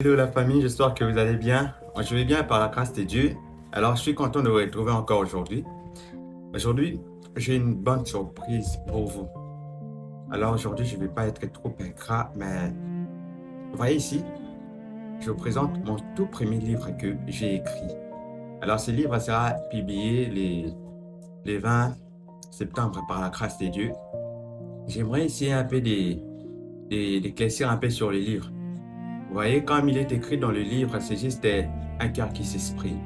Hello la famille, j'espère que vous allez bien. Moi, je vais bien par la grâce de Dieu. Alors, je suis content de vous retrouver encore aujourd'hui. Aujourd'hui, j'ai une bonne surprise pour vous. Alors, aujourd'hui, je ne vais pas être trop ingrat, mais vous voyez ici, je vous présente mon tout premier livre que j'ai écrit. Alors, ce livre sera publié les 20 septembre par la grâce de Dieu. J'aimerais essayer un peu d'éclaircir un peu sur le livre. Vous voyez, comme il est écrit dans le livre, c'est juste un cœur qui s'exprime.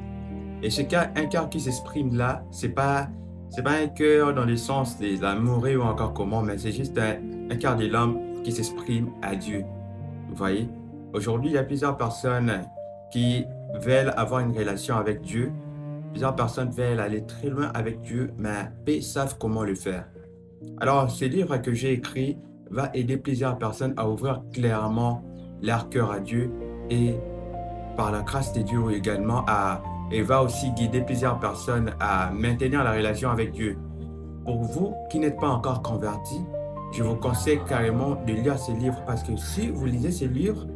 Et ce cas, un cœur qui s'exprime là, c'est pas un cœur dans le sens des amoureux ou encore comment, mais c'est juste un cœur de l'homme qui s'exprime à Dieu. Vous voyez? Aujourd'hui, il y a plusieurs personnes qui veulent avoir une relation avec Dieu. Plusieurs personnes veulent aller très loin avec Dieu, mais peu savent comment le faire. Alors, ce livre que j'ai écrit va aider plusieurs personnes à ouvrir clairement leur cœur à Dieu et par la grâce de Dieu également et va aussi guider plusieurs personnes à maintenir la relation avec Dieu. Pour vous qui n'êtes pas encore convertis, je vous conseille carrément de lire ce livre parce que si vous lisez ce livre,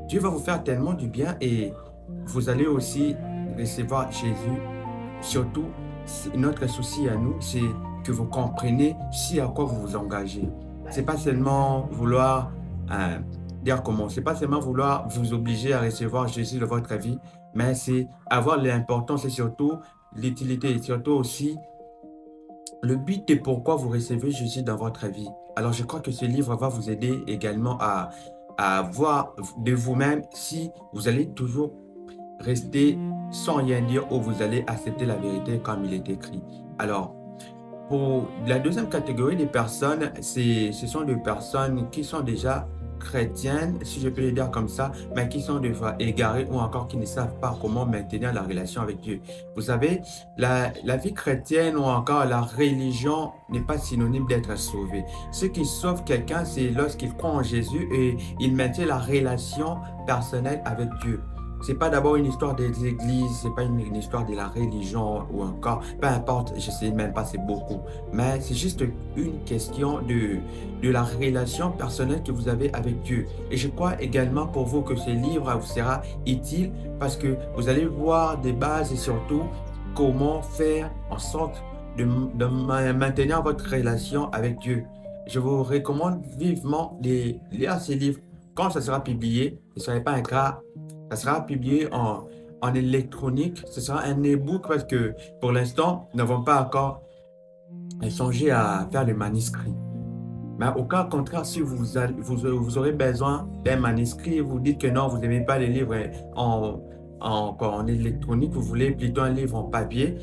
Dieu va vous faire tellement du bien et vous allez aussi recevoir Jésus. Surtout, notre souci à nous, c'est que vous compreniez si à quoi vous vous engagez. C'est pas seulement vouloir dire comment, c'est pas seulement vouloir vous obliger à recevoir Jésus dans votre vie, mais c'est avoir l'importance et surtout l'utilité et surtout aussi le but et pourquoi vous recevez Jésus dans votre vie. Alors, je crois que ce livre va vous aider également à voir de vous-même si vous allez toujours rester sans rien dire ou vous allez accepter la vérité comme il est écrit. Alors, pour la deuxième catégorie des personnes, ce sont des personnes qui sont déjà chrétiennes, si je peux le dire comme ça, mais qui sont des fois égarées ou encore qui ne savent pas comment maintenir la relation avec Dieu. Vous savez, la vie chrétienne ou encore la religion n'est pas synonyme d'être sauvé. Ce qui sauve quelqu'un, c'est lorsqu'il croit en Jésus et il maintient la relation personnelle avec Dieu. C'est pas d'abord une histoire des églises, c'est pas une histoire de la religion ou encore, peu importe, je sais même pas, c'est beaucoup. Mais c'est juste une question de la relation personnelle que vous avez avec Dieu. Et je crois également pour vous que ce livre vous sera utile parce que vous allez voir des bases et surtout comment faire en sorte de maintenir votre relation avec Dieu. Je vous recommande vivement de lire ce livre. Quand ça sera publié, ne soyez pas ingrat, ça sera publié en électronique, ce sera un e-book parce que pour l'instant, nous n'avons pas encore songé à faire le manuscrit. Mais au cas contraire, si vous aurez besoin d'un manuscrit, vous dites que non, vous n'aimez pas les livres en, en électronique, vous voulez plutôt un livre en papier,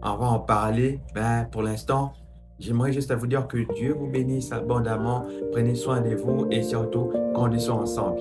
on va en parler. Ben, pour l'instant, j'aimerais juste vous dire que Dieu vous bénisse abondamment, prenez soin de vous et surtout, grandissons ensemble.